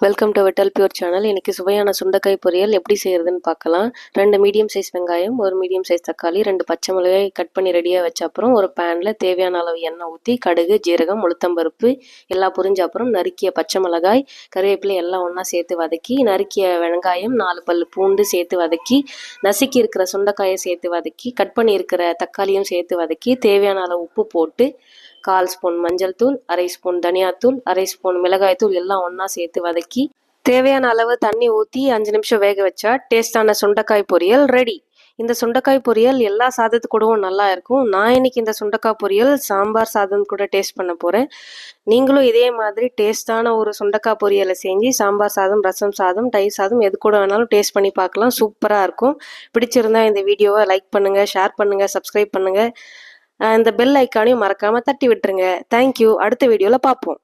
Welcome to Vittal Pure channel. இன்னைக்கு சுவையான சுண்டைக்காய் பொரியல் எப்படி செய்யறதுன்னு பார்க்கலாம். 2 மீடியம் சைஸ் வெங்காயம், 1 மீடியம் சைஸ் தக்காளி, 2 பச்சை மிளகாய் கட் பண்ணி ரெடியாக வச்ச அப்புறம் ஒரு பேனில் தேவையான அளவு எண்ணெய் ஊற்றி கடுகு, ஜீரகம், உளுத்தம்பருப்பு எல்லாம் பொரிஞ்ச அப்புறம் நறுக்கிய பச்சை மிளகாய், கருவேப்பிலை எல்லாம் ஒன்றா சேர்த்து வதக்கி, நறுக்கிய வெங்காயம், 4 பல் பூண்டு சேர்த்து வதக்கி, நசுக்கி இருக்கிற சுண்டைக்காயை சேர்த்து வதக்கி, கட் பண்ணி இருக்கிற தக்காளியும் சேர்த்து வதக்கி, தேவையான அளவு உப்பு போட்டு 1/4 ஸ்பூன் மஞ்சள் தூள், 1/2 ஸ்பூன் தனியாத்தூள், 1/2 ஸ்பூன் மிளகாய் தூள் எல்லாம் ஒன்றா சேர்த்து வதக்கி தேவையான அளவு தண்ணி ஊற்றி 5 நிமிஷம் வேக வச்சா டேஸ்டான சுண்டைக்காய் பொரியல் ரெடி. இந்த சுண்டைக்காய் பொரியல் எல்லா சாதத்து கூடவும் நல்லா இருக்கும். நான் இன்னைக்கு இந்த சுண்டைக்காய் பொரியல் சாம்பார் சாதம் கூட டேஸ்ட் பண்ண போகிறேன். நீங்களும் இதே மாதிரி டேஸ்டான ஒரு சுண்டைக்காய் பொரியலை செஞ்சு சாம்பார் சாதம், ரசம் சாதம், தயிர் சாதம் எது கூட வேணாலும் டேஸ்ட் பண்ணி பார்க்கலாம். சூப்பராக இருக்கும். பிடிச்சிருந்தா இந்த வீடியோவை லைக் பண்ணுங்கள், ஷேர் பண்ணுங்கள், சப்ஸ்கிரைப் பண்ணுங்கள். இந்த பெல் ஐக்கானையும் மறக்காமல் தட்டி விட்டுருங்க. தேங்க்யூ. அடுத்த வீடியோவில் பார்ப்போம்.